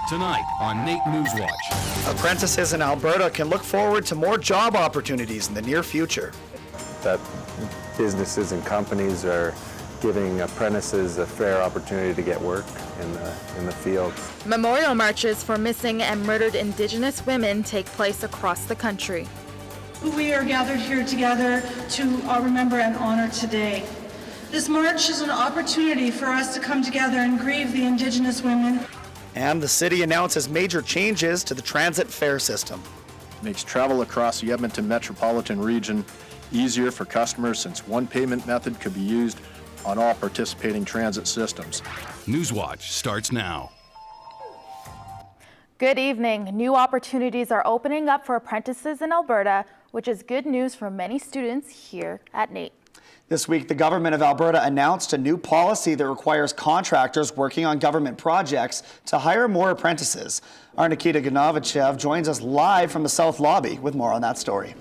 Tonight on NAIT NewsWatch. Apprentices in Alberta can look forward to more job opportunities in the near future. That businesses and companies are giving apprentices a fair opportunity to get work in the field. Memorial marches for missing and murdered Indigenous women take place across the country. We are gathered here together to remember and honor today. This march is an opportunity for us to come together and grieve the Indigenous women. And the city announces major changes to the transit fare system. Makes travel across the Edmonton metropolitan region easier for customers since one payment method could be used on all participating transit systems. NewsWatch starts now. Good evening. New opportunities are opening up for apprentices in Alberta, which is good news for many students here at NAIT. This week, the government of Alberta announced a new policy that requires contractors working on government projects to hire more apprentices. Our Nikita Ganovichev joins us live from the South Lobby with more on that story.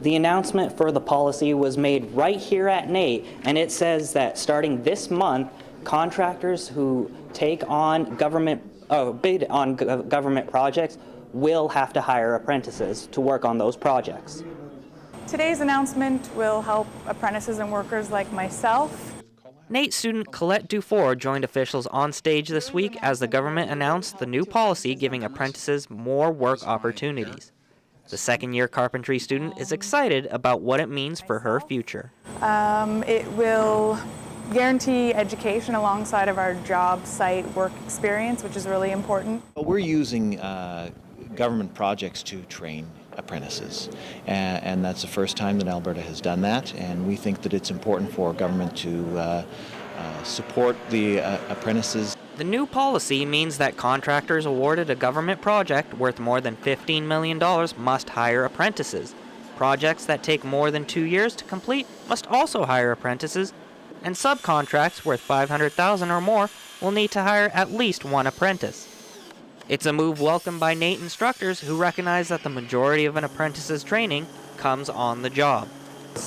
The announcement for the policy was made right here at NAIT, and it says that starting this month, contractors who take on bid on government projects will have to hire apprentices to work on those projects. Today's announcement will help apprentices and workers like myself. NAIT student Colette Dufour joined officials on stage this week as the government announced the new policy giving apprentices more work opportunities. The second-year carpentry student is excited about what it means for her future. It will guarantee education alongside of our job site work experience, which is really important. We're using government projects to train apprentices, and that's the first time that Alberta has done that, and we think that it's important for government to support the apprentices. The new policy means that contractors awarded a government project worth more than $15 million must hire apprentices. Projects that take more than 2 years to complete must also hire apprentices, and subcontracts worth $500,000 or more will need to hire at least one apprentice. It's a move welcomed by NAIT instructors who recognize that the majority of an apprentice's training comes on the job.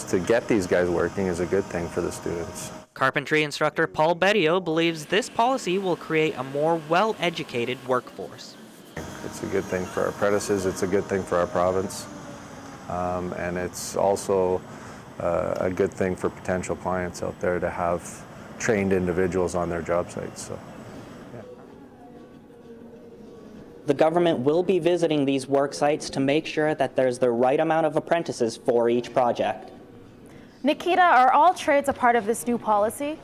To get these guys working is a good thing for the students. Carpentry instructor Paul Bettio believes this policy will create a more well-educated workforce. It's a good thing for our apprentices, it's a good thing for our province, and it's also a good thing for potential clients out there to have trained individuals on their job sites. So. The government will be visiting these work sites to make sure that there's the right amount of apprentices for each project. Nikita, are all trades a part of this new policy?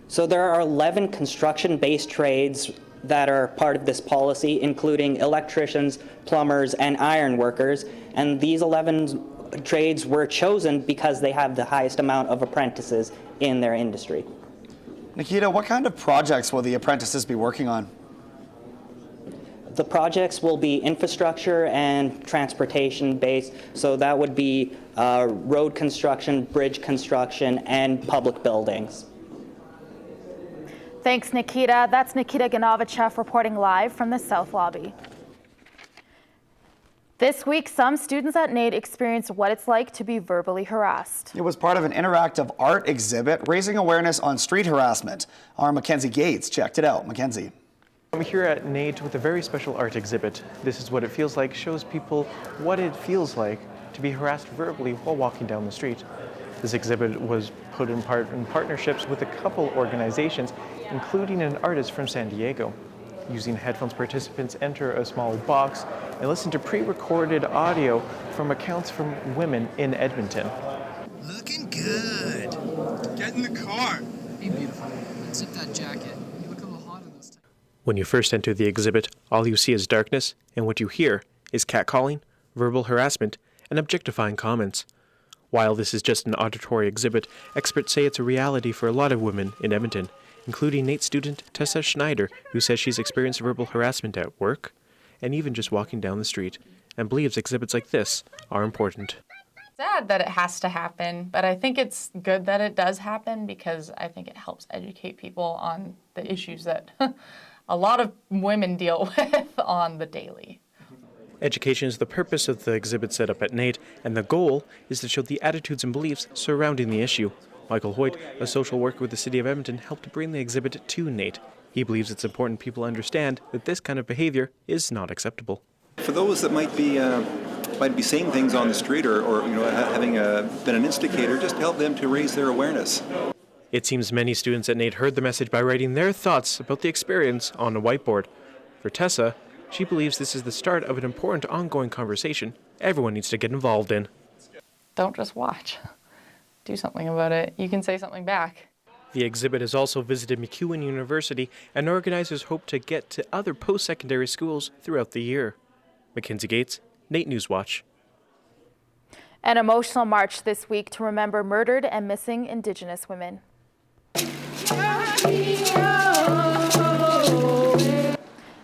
So there are 11 construction-based trades that are part of this policy, including electricians, plumbers, and iron workers. And these 11 trades were chosen because they have the highest amount of apprentices in their industry. Nikita, what kind of projects will the apprentices be working on? The projects will be infrastructure and transportation based, so that would be road construction, bridge construction, and public buildings. Thanks, Nikita. That's Nikita Ganovichev reporting live from the South Lobby. This week, some students at NAIT experienced what it's like to be verbally harassed. It was part of an interactive art exhibit raising awareness on street harassment. Our Mackenzie Gates checked it out. Mackenzie. I'm here at NAIT with a very special art exhibit. This is what it feels like, shows people what it feels like to be harassed verbally while walking down the street. This exhibit was put in partnerships with a couple organizations, including an artist from San Diego. Using headphones, participants enter a small box and listen to pre-recorded audio from accounts from women in Edmonton. Looking good. Get in the car. Be beautiful. Unzip that jacket. You look a little hot in this time. When you first enter the exhibit, all you see is darkness, and what you hear is catcalling, verbal harassment, and objectifying comments. While this is just an auditory exhibit, experts say it's a reality for a lot of women in Edmonton, including NAIT student Tessa Schneider, who says she's experienced verbal harassment at work and even just walking down the street, and believes exhibits like this are important. Sad that it has to happen, but I think it's good that it does happen because I think it helps educate people on the issues that a lot of women deal with on the daily. Education is the purpose of the exhibit set up at NAIT, and the goal is to show the attitudes and beliefs surrounding the issue, Michael Hoyt, a social worker with the City of Edmonton, helped bring the exhibit to NAIT. He believes it's important people understand that this kind of behavior is not acceptable. For those that might be saying things on the street or having been an instigator, just help them to raise their awareness. It seems many students at NAIT heard the message by writing their thoughts about the experience on a whiteboard. For Tessa, she believes this is the start of an important ongoing conversation everyone needs to get involved in. Don't just watch. Do something about it. You can say something back. The exhibit has also visited MacEwan University, and organizers hope to get to other post-secondary schools throughout the year. Mackenzie Gates, NAIT NewsWatch. An emotional march this week to remember murdered and missing Indigenous women.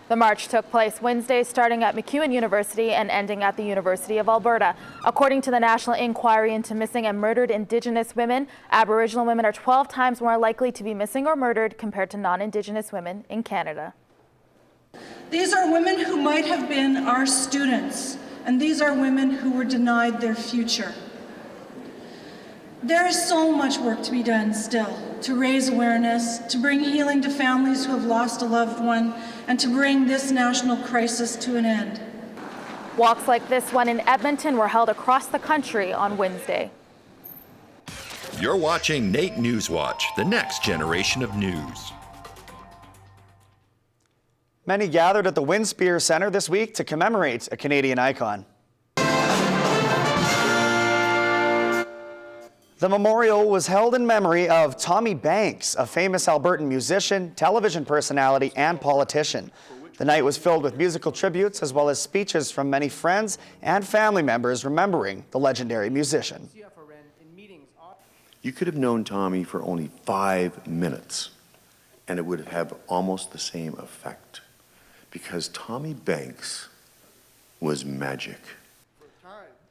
The march took place Wednesday, starting at MacEwan University and ending at the University of Alberta. According to the National Inquiry into Missing and Murdered Indigenous Women, Aboriginal women are 12 times more likely to be missing or murdered compared to non-Indigenous women in Canada. These are women who might have been our students, and these are women who were denied their future. There is so much work to be done still to raise awareness, to bring healing to families who have lost a loved one, and to bring this national crisis to an end. Walks like this one in Edmonton were held across the country on Wednesday. You're watching NAIT NewsWatch, the next generation of news. Many gathered at the Winspear Centre this week to commemorate a Canadian icon. The memorial was held in memory of Tommy Banks, a famous Albertan musician, television personality, and politician. The night was filled with musical tributes as well as speeches from many friends and family members remembering the legendary musician. You could have known Tommy for only 5 minutes, and it would have almost the same effect, because Tommy Banks was magic.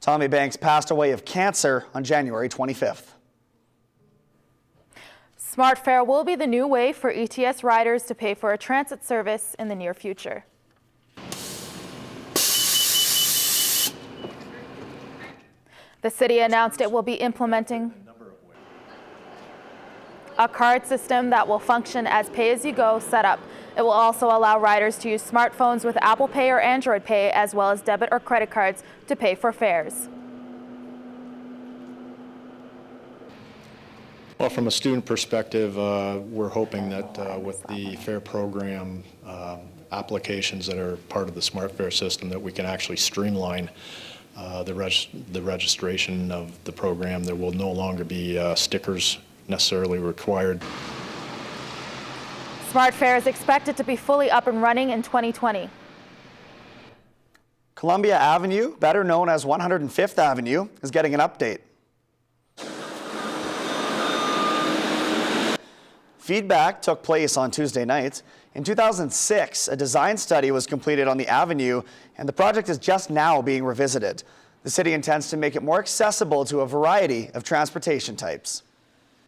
Tommy Banks passed away of cancer on January 25th. SmartFare will be the new way for ETS riders to pay for a transit service in the near future. The city announced it will be implementing a card system that will function as pay-as-you-go setup. It will also allow riders to use smartphones with Apple Pay or Android Pay, as well as debit or credit cards to pay for fares. Well, from a student perspective, we're hoping that with the fare program applications that are part of the SmartFare system, that we can actually streamline the registration of the program. There will no longer be stickers necessarily required. SmartFare is expected to be fully up and running in 2020. Columbia Avenue, better known as 105th Avenue, is getting an update. Feedback took place on Tuesday night. In 2006, a design study was completed on the avenue, and the project is just now being revisited. The city intends to make it more accessible to a variety of transportation types.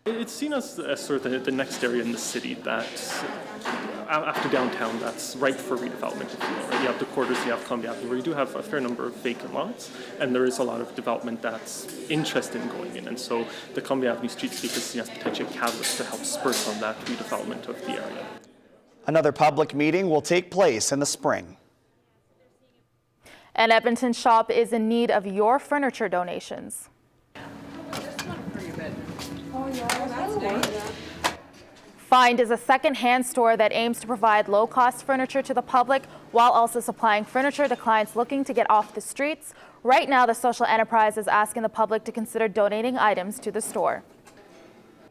It's seen as sort of the next area in the city that, after downtown, that's ripe for redevelopment, if you will. Right? You have the quarters, you have Columbia Avenue, where you do have a fair number of vacant lots, and there is a lot of development that's interested in going in. And so the Columbia Avenue Streetscape is seen as potentially a catalyst to help spur some of that redevelopment of the area. Another public meeting will take place in the spring. An Edmonton shop is in need of your furniture donations. Find is a second-hand store that aims to provide low-cost furniture to the public while also supplying furniture to clients looking to get off the streets. Right now, the social enterprise is asking the public to consider donating items to the store.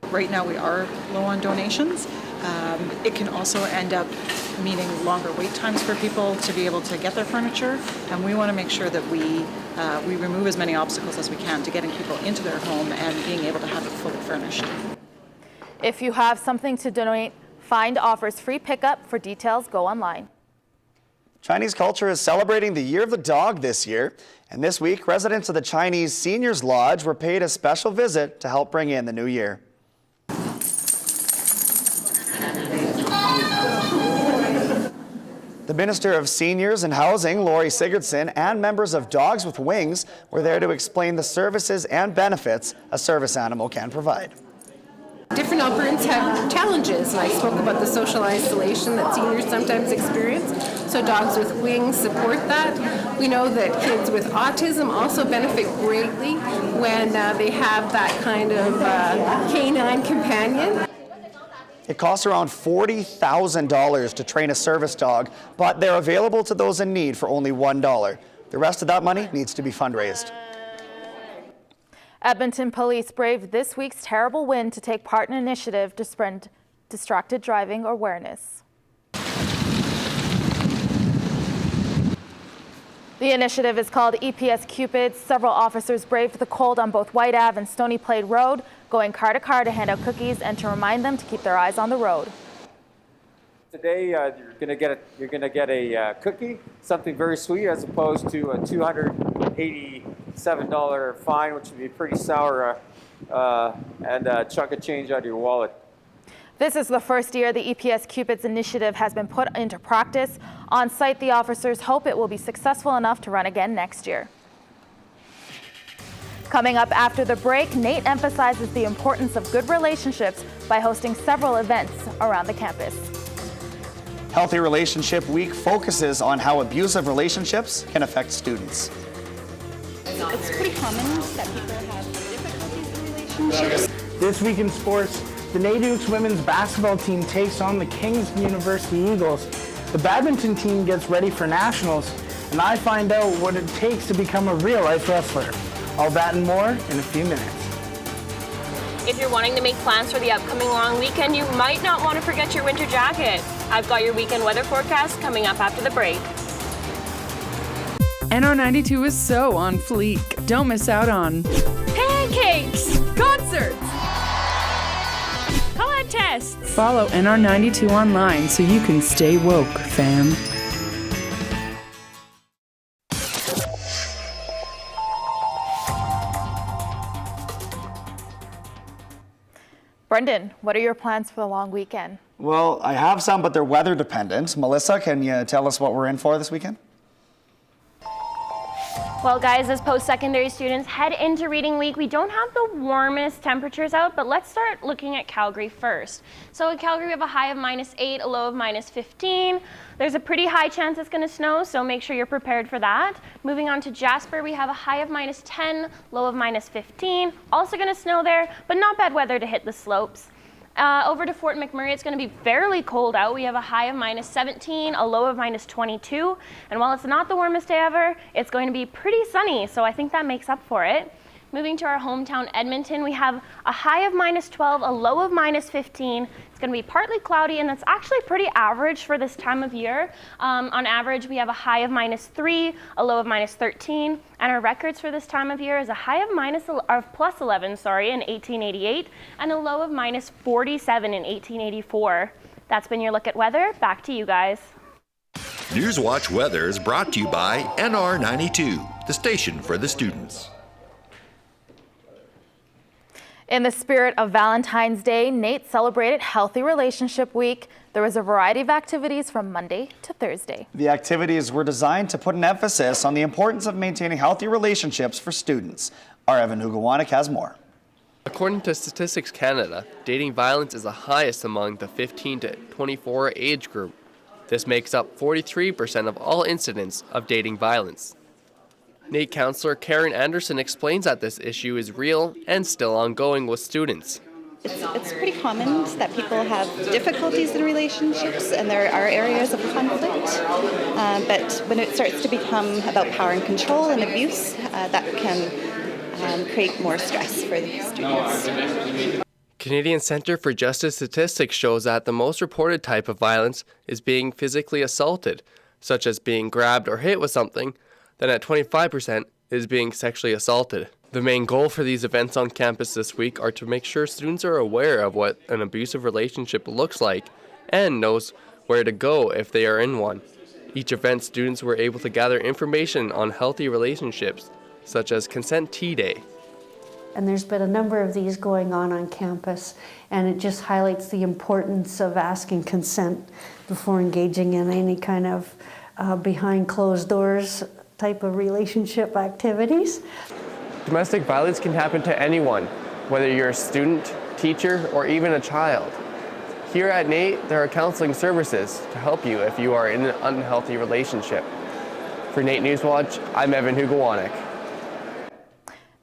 Right now, we are low on donations. It can also end up meaning longer wait times for people to be able to get their furniture, and we want to make sure that we remove as many obstacles as we can to getting people into their home and being able to have it fully furnished. If you have something to donate, Find offers free pickup. For details, go online. Chinese culture is celebrating the Year of the Dog this year, and this week, residents of the Chinese Seniors Lodge were paid a special visit to help bring in the new year. The Minister of Seniors and Housing, Lori Sigurdsson, and members of Dogs with Wings were there to explain the services and benefits a service animal can provide. Different Albertans have challenges, and I spoke about the social isolation that seniors sometimes experience. So dogs with wings support that. We know that kids with autism also benefit greatly when they have that kind of canine companion. It costs around $40,000 to train a service dog, but they're available to those in need for only $1. The rest of that money needs to be fundraised. Edmonton police braved this week's terrible wind to take part in an initiative to spread distracted driving awareness. The initiative is called EPS Cupids. Several officers braved the cold on both White Ave and Stony Plain Road, going car to car to hand out cookies and to remind them to keep their eyes on the road. Today, you're gonna get a cookie, something very sweet, as opposed to a $287 fine, which would be pretty sour, and a chunk of change out of your wallet. This is the first year the EPS Cupids initiative has been put into practice. On site, the officers hope it will be successful enough to run again next year. Coming up after the break, NAIT emphasizes the importance of good relationships by hosting several events around the campus. Healthy Relationship Week focuses on how abusive relationships can affect students. It's pretty common that people have difficulties in relationships. This week in sports, the NAIT women's basketball team takes on the King's University Eagles. The badminton team gets ready for nationals, and I find out what it takes to become a real-life wrestler. All that and more in a few minutes. If you're wanting to make plans for the upcoming long weekend, you might not want to forget your winter jacket. I've got your weekend weather forecast coming up after the break. NR92 is so on fleek. Don't miss out on Pancakes! concerts. Contests! Follow NR92 online so you can stay woke, fam. Brenden, what are your plans for the long weekend? Well, I have some, but they're weather dependent. Melissa, can you tell us what we're in for this weekend? Well, guys, as post-secondary students head into reading week, we don't have the warmest temperatures out, but let's start looking at Calgary first. So in Calgary, we have a high of -8, a low of -15. There's a pretty high chance it's going to snow, so make sure you're prepared for that. Moving on to Jasper, we have a high of -10, low of -15. Also going to snow there, but not bad weather to hit the slopes. Over to Fort McMurray, it's going to be fairly cold out. We have a high of -17, a low of -22. And while it's not the warmest day ever, it's going to be pretty sunny, so I think that makes up for it. Moving to our hometown, Edmonton, we have a high of -12, a low of -15. It's going to be partly cloudy, and that's actually pretty average for this time of year. On average, we have a high of -3, a low of -13, and our records for this time of year is a high of +11, in 1888, and a low of -47 in 1884. That's been your look at weather. Back to you guys. NewsWatch Weather is brought to you by NR92, the station for the students. In the spirit of Valentine's Day, NAIT celebrated Healthy Relationship Week. There was a variety of activities from Monday to Thursday. The activities were designed to put an emphasis on the importance of maintaining healthy relationships for students. Our Evan Hugowanik has more. According to Statistics Canada, dating violence is the highest among the 15 to 24 age group. This makes up 43% of all incidents of dating violence. NAIT counselor Karen Anderson explains that this issue is real and still ongoing with students. It's pretty common that people have difficulties in relationships, and there are areas of conflict. But when it starts to become about power and control and abuse, that can create more stress for the students. Canadian Centre for Justice Statistics shows that the most reported type of violence is being physically assaulted, such as being grabbed or hit with something. Then at 25% is being sexually assaulted. The main goal for these events on campus this week are to make sure students are aware of what an abusive relationship looks like and knows where to go if they are in one. Each event, students were able to gather information on healthy relationships, such as Consent Tea Day. And there's been a number of these going on campus, and it just highlights the importance of asking consent before engaging in any kind of behind closed doors type of relationship activities. Domestic violence can happen to anyone, whether you're a student, teacher, or even a child. Here at NAIT, there are counseling services to help you if you are in an unhealthy relationship. For NAIT NewsWatch, I'm Evan Hugowanek.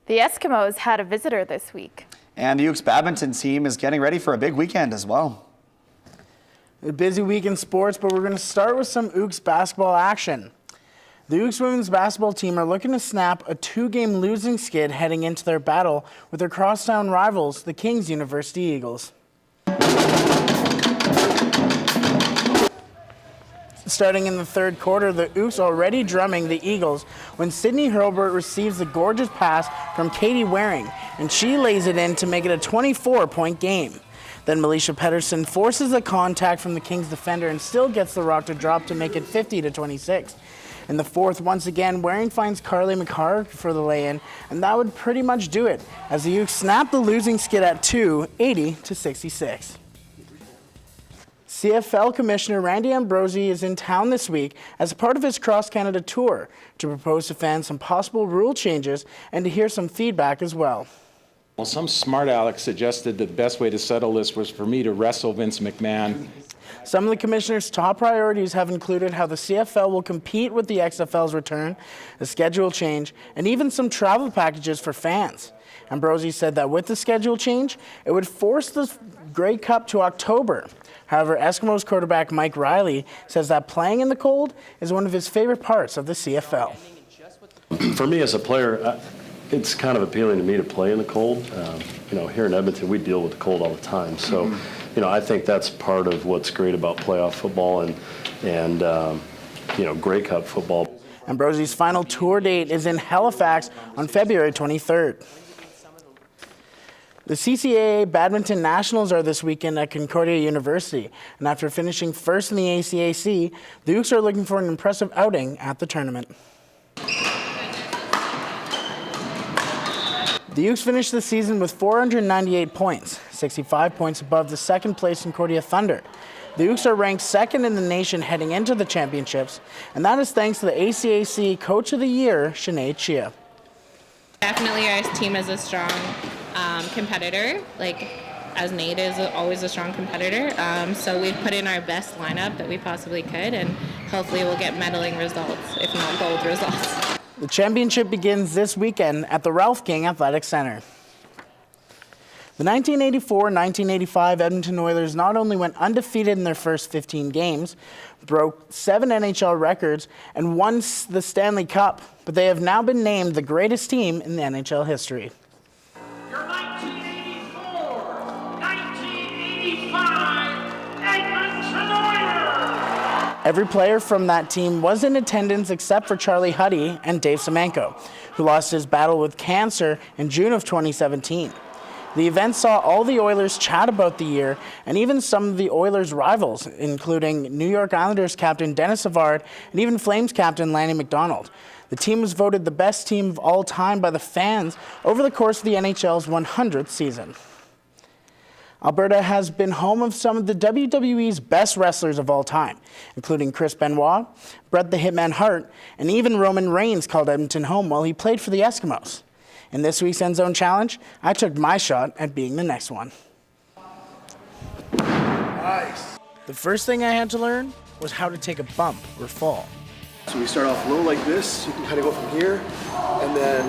The Eskimos had a visitor this week. And the Ukes badminton team is getting ready for a big weekend as well. A busy week in sports, but we're going to start with some Ukes basketball action. The Ukes women's basketball team are looking to snap a 2-game losing skid heading into their battle with their crosstown rivals, the King's University Eagles. Starting in the third quarter, the Ukes already drumming the Eagles when Sydney Hurlburt receives the gorgeous pass from Katie Waring, and she lays it in to make it a 24-point game. Then Melisha Pedersen forces a contact from the Kings defender and still gets the rock to drop to make it 50-26. In the fourth, once again, Waring finds Carly McCarr for the lay-in, and that would pretty much do it, as the Ukes snap the losing skid at 2, 80-66. CFL Commissioner Randy Ambrosie is in town this week as part of his cross-Canada tour to propose to fans some possible rule changes and to hear some feedback as well. Well, some smart aleck suggested that the best way to settle this was for me to wrestle Vince McMahon. Some of the commissioner's top priorities have included how the CFL will compete with the XFL's return, the schedule change, and even some travel packages for fans. Ambrosie said that with the schedule change, it would force the Grey Cup to October. However, Eskimos quarterback Mike Riley says that playing in the cold is one of his favorite parts of the CFL. For me as a player, it's kind of appealing to me to play in the cold. Here in Edmonton, we deal with the cold all the time. So, I think that's part of what's great about playoff football and Grey Cup football. Ambrosie's final tour date is in Halifax on February 23rd. The CCAA Badminton Nationals are this weekend at Concordia University, and after finishing first in the ACAC, the Ukes are looking for an impressive outing at the tournament. The Ukes finished the season with 498 points, 65 points above the second-place Concordia Thunder. The Ukes are ranked second in the nation heading into the championships, and that is thanks to the ACAC Coach of the Year, Sinead Chia. Definitely our team is a strong competitor, as NAIT is always a strong competitor. So we've put in our best lineup that we possibly could, and hopefully we'll get medaling results, if not gold results. The championship begins this weekend at the Ralph King Athletic Center. The 1984-1985 Edmonton Oilers not only went undefeated in their first 15 games, broke 7 NHL records, and won the Stanley Cup, but they have now been named the greatest team in the NHL history. Your 1984-1985 Edmonton Oilers! Every player from that team was in attendance except for Charlie Huddy and Dave Semenko, who lost his battle with cancer in June of 2017. The event saw all the Oilers chat about the year, and even some of the Oilers' rivals, including New York Islanders captain Dennis Savard and even Flames captain Lanny McDonald. The team was voted the best team of all time by the fans over the course of the NHL's 100th season. Alberta has been home of some of the WWE's best wrestlers of all time, including Chris Benoit, Bret the Hitman Hart, and even Roman Reigns called Edmonton home while he played for the Eskimos. In this week's End Zone Challenge, I took my shot at being the next one. Nice. The first thing I had to learn was how to take a bump or fall. So we start off low like this, you can kind of go from here, and then,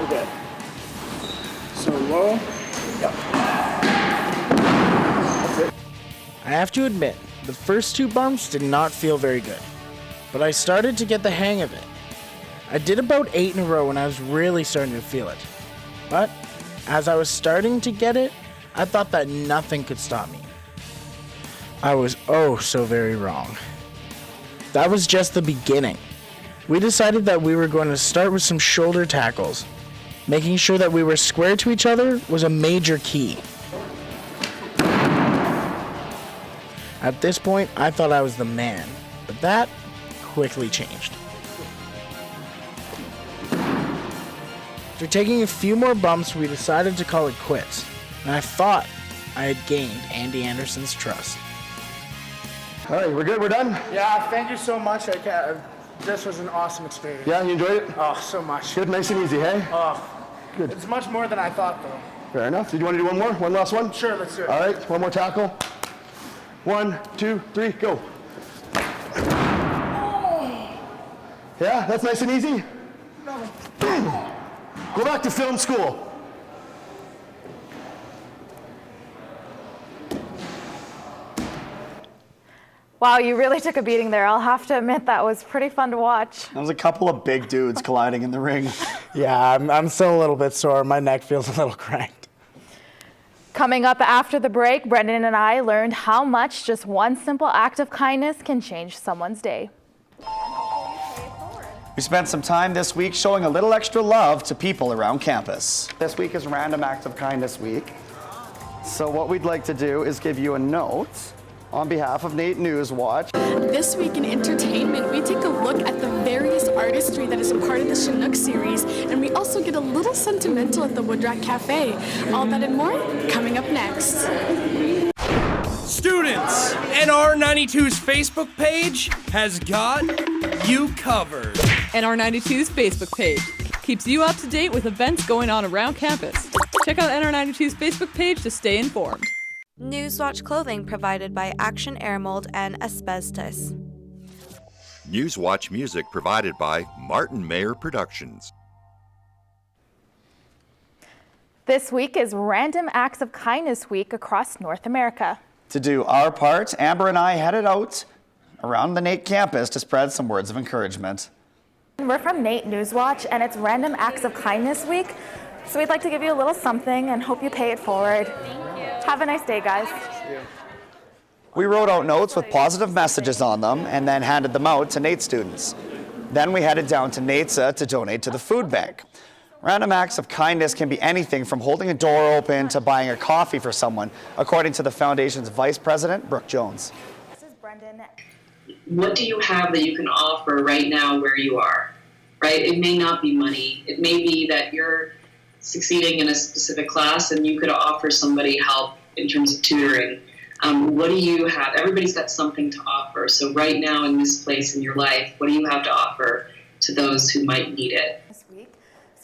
okay. So low, yep. That's it. I have to admit, the first 2 bumps did not feel very good, but I started to get the hang of it. I did about 8 in a row when I was really starting to feel it. But as I was starting to get it, I thought that nothing could stop me. I was oh so very wrong. That was just the beginning. We decided that we were going to start with some shoulder tackles. Making sure that we were square to each other was a major key. At this point, I thought I was the man, but that quickly changed. After taking a few more bumps, we decided to call it quits, and I thought I had gained Andy Anderson's trust. All right, we're good, we're done? Yeah, thank you so much. This was an awesome experience. Yeah, you enjoyed it? Oh, so much. Good, nice and easy, hey? Oh, good. It's much more than I thought, though. Fair enough. Did you want to do one more? One last one? Sure, let's do it. All right, one more tackle. 1, 2, 3, go. Yeah, that's nice and easy. Go back to film school. Wow, you really took a beating there. I'll have to admit that was pretty fun to watch. There was a couple of big dudes colliding in the ring. Yeah, I'm still a little bit sore. My neck feels a little cranked. Coming up after the break, Brenden and I learned how much just one simple act of kindness can change someone's day. We spent some time this week showing a little extra love to people around campus. This week is Random Acts of Kindness Week. So what we'd like to do is give you a note on behalf of NAIT NewsWatch. This week in entertainment, we take a look at the various artistry that is a part of the Chinook series, and we also get a little sentimental at the Woodrat Cafe. All that and more coming up next. Students, NR92's Facebook page has got you covered. NR92's Facebook page keeps you up to date with events going on around campus. Check out NR92's Facebook page to stay informed. NewsWatch clothing provided by Action Air Mold and Asbestos. NewsWatch music provided by Martin Mayer Productions. This week is Random Acts of Kindness Week across North America. To do our part, Amber and I headed out around the NAIT campus to spread some words of encouragement. We're from NAIT NewsWatch, and it's Random Acts of Kindness Week, so we'd like to give you a little something and hope you pay it forward. Have a nice day, guys. We wrote out notes with positive messages on them and then handed them out to NAIT students. Then we headed down to NAITSA to donate to the food bank. Random acts of kindness can be anything from holding a door open to buying a coffee for someone, according to the foundation's vice president, Brooke Jones. This is Brenden. What do you have that you can offer right now where you are, right? It may not be money. It may be that you're succeeding in a specific class and you could offer somebody help in terms of tutoring. What do you have? Everybody's got something to offer. So right now in this place in your life, what do you have to offer to those who might need it?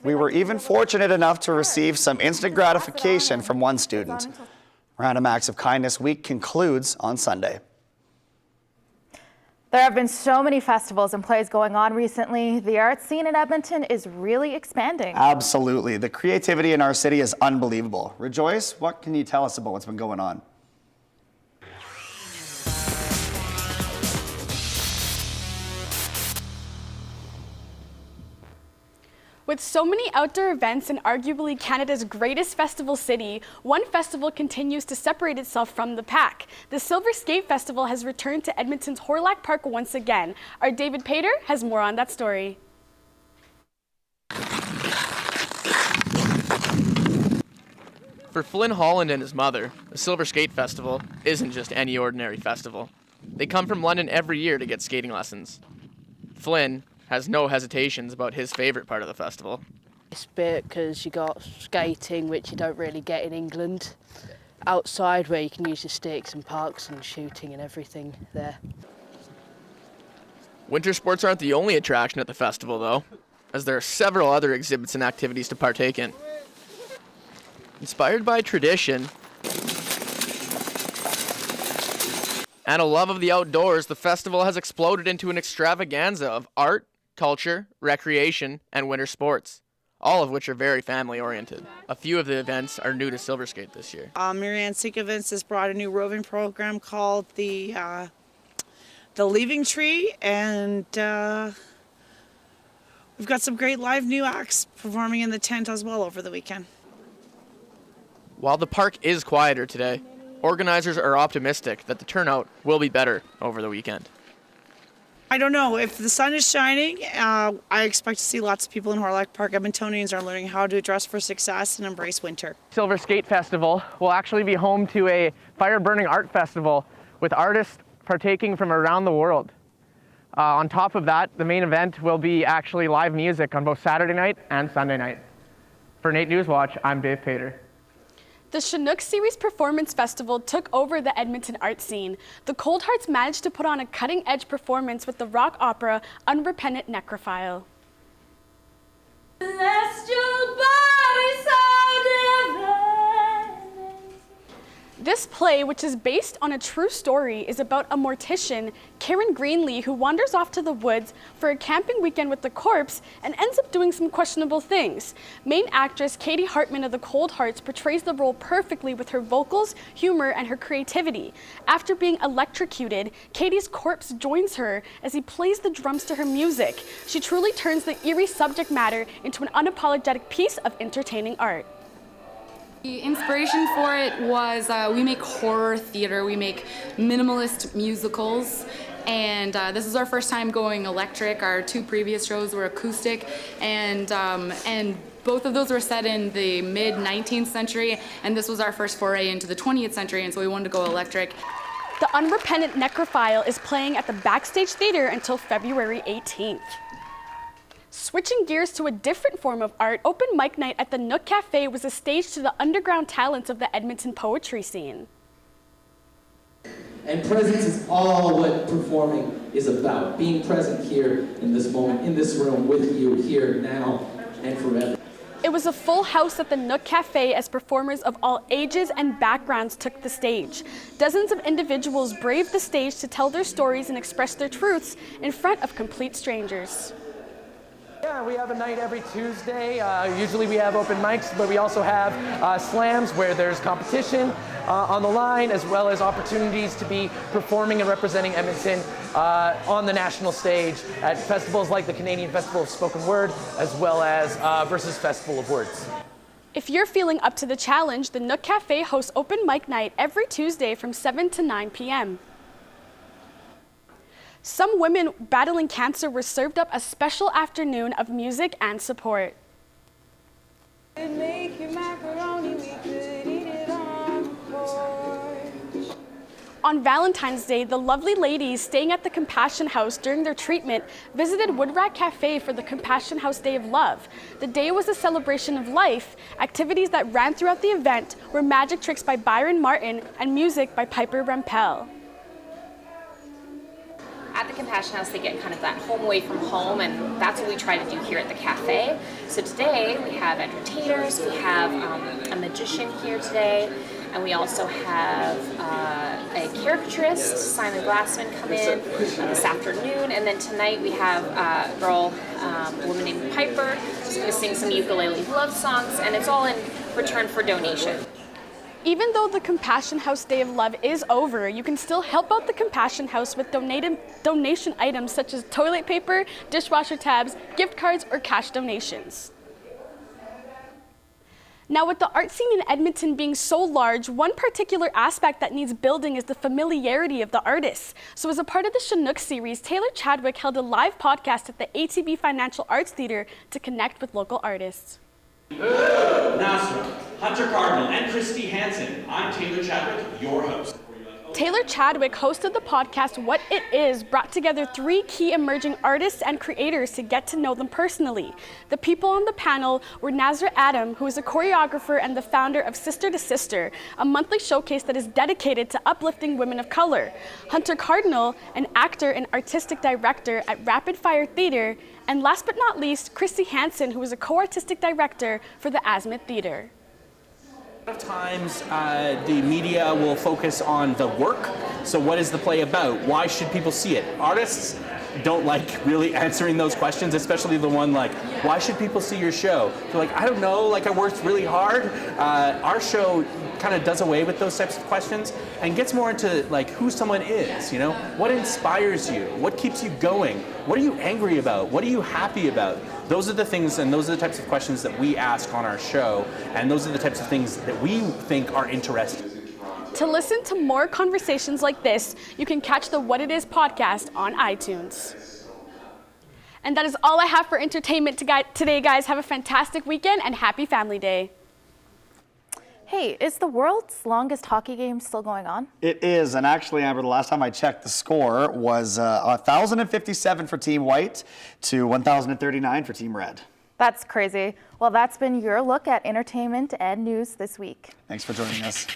We were even fortunate enough to receive some instant gratification from one student. Random Acts of Kindness Week concludes on Sunday. There have been so many festivals and plays going on recently. The art scene in Edmonton is really expanding. Absolutely. The creativity in our city is unbelievable. Rejoice, what can you tell us about what's been going on? With so many outdoor events in arguably Canada's greatest festival city, one festival continues to separate itself from the pack. The Silver Skate Festival has returned to Edmonton's Horlack Park once again. Our David Pater has more on that story. For Flynn Holland and his mother, the Silver Skate Festival isn't just any ordinary festival. They come from London every year to get skating lessons. Flynn has no hesitations about his favourite part of the festival. It's a bit because you got skating, which you don't really get in England. Outside where you can use your sticks and parks and shooting and everything there. Winter sports aren't the only attraction at the festival though, as there are several other exhibits and activities to partake in. Inspired by tradition and a love of the outdoors, the festival has exploded into an extravaganza of art, culture, recreation, and winter sports, all of which are very family-oriented. A few of the events are new to Silver Skate this year. Marianne Sikovitz has brought a new roving program called the Leaving Tree, and we've got some great live new acts performing in the tent as well over the weekend. While the park is quieter today, organizers are optimistic that the turnout will be better over the weekend. I don't know. If the sun is shining, I expect to see lots of people in Horlack Park. Edmontonians are learning how to dress for success and embrace winter. Silver Skate Festival will actually be home to a fire-burning art festival with artists partaking from around the world. On top of that, the main event will be actually live music on both Saturday night and Sunday night. For NAIT NewsWatch, I'm Dave Pater. The Chinook Series Performance Festival took over the Edmonton art scene. The Cold Hearts managed to put on a cutting-edge performance with the rock opera Unrepentant Necrophile. Bless your body so divine. This play, which is based on a true story, is about a mortician, Karen Greenlee, who wanders off to the woods for a camping weekend with the corpse and ends up doing some questionable things. Main actress Katie Hartman of the Cold Hearts portrays the role perfectly with her vocals, humor, and her creativity. After being electrocuted, Katie's corpse joins her as he plays the drums to her music. She truly turns the eerie subject matter into an unapologetic piece of entertaining art. The inspiration for it was we make horror theater, we make minimalist musicals, and this is our first time going electric. Our 2 previous shows were acoustic, and both of those were set in the mid-19th century, and this was our first foray into the 20th century, and so we wanted to go electric. The Unrepentant Necrophile is playing at the Backstage Theater until February 18th. Switching gears to a different form of art, open mic night at the Nook Cafe was a stage to the underground talents of the Edmonton poetry scene. And presence is all what performing is about. Being present here in this moment, in this room with you, here, now, and forever. It was a full house at the Nook Cafe as performers of all ages and backgrounds took the stage. Dozens of individuals braved the stage to tell their stories and express their truths in front of complete strangers. Yeah, we have a night every Tuesday. Usually we have open mics, but we also have slams where there's competition on the line, as well as opportunities to be performing and representing Edmonton on the national stage at festivals like the Canadian Festival of Spoken Word, as well as Versus Festival of Words. If you're feeling up to the challenge, the Nook Cafe hosts open mic night every Tuesday from 7 to 9 p.m. Some women battling cancer were served up a special afternoon of music and support. On Valentine's Day, the lovely ladies staying at the Compassion House during their treatment visited Woodrat Cafe for the Compassion House Day of Love. The day was a celebration of life. Activities that ran throughout the event were magic tricks by Byron Martin and music by Piper Rempel. At the Compassion House, they get kind of that home away from home, and that's what we try to do here at the cafe. So today we have entertainers, we have a magician here today, and we also have a caricaturist, Simon Glassman, come in this afternoon, and then tonight we have a woman named Piper who's going to sing some ukulele love songs, and it's all in return for donation. Even though the Compassion House Day of Love is over, you can still help out the Compassion House with donation items such as toilet paper, dishwasher tabs, gift cards, or cash donations. Now, with the art scene in Edmonton being so large, one particular aspect that needs building is the familiarity of the artists. So as a part of the Chinook series, Taylor Chadwick held a live podcast at the ATB Financial Arts Theatre to connect with local artists. Nasra, Hunter Cardinal, and Christy Hansen. I'm Taylor Chadwick, your host. Taylor Chadwick hosted the podcast What It Is, brought together 3 key emerging artists and creators to get to know them personally. The people on the panel were Nazra Adam, who is a choreographer and the founder of Sister to Sister, a monthly showcase that is dedicated to uplifting women of color. Hunter Cardinal, an actor and artistic director at Rapid Fire Theatre, and last but not least, Christy Hansen, who is a co-artistic director for the Azimuth Theatre. A lot of times the media will focus on the work. So what is the play about? Why should people see it? Artists don't like really answering those questions, especially the one like, why should people see your show? They're like, I don't know, like I worked really hard. Our show kind of does away with those types of questions and gets more into like who someone is, you know? What inspires you? What keeps you going? What are you angry about? What are you happy about? Those are the things and those are the types of questions that we ask on our show, and those are the types of things that we think are interesting. To listen to more conversations like this, you can catch the What It Is podcast on iTunes. And that is all I have for entertainment today, guys. Have a fantastic weekend and happy Family Day. Hey, is the world's longest hockey game still going on? It is, and actually, Amber, the last time I checked, the score was 1,057 for Team White to 1,039 for Team Red. That's crazy. Well, that's been your look at entertainment and news this week. Thanks for joining us.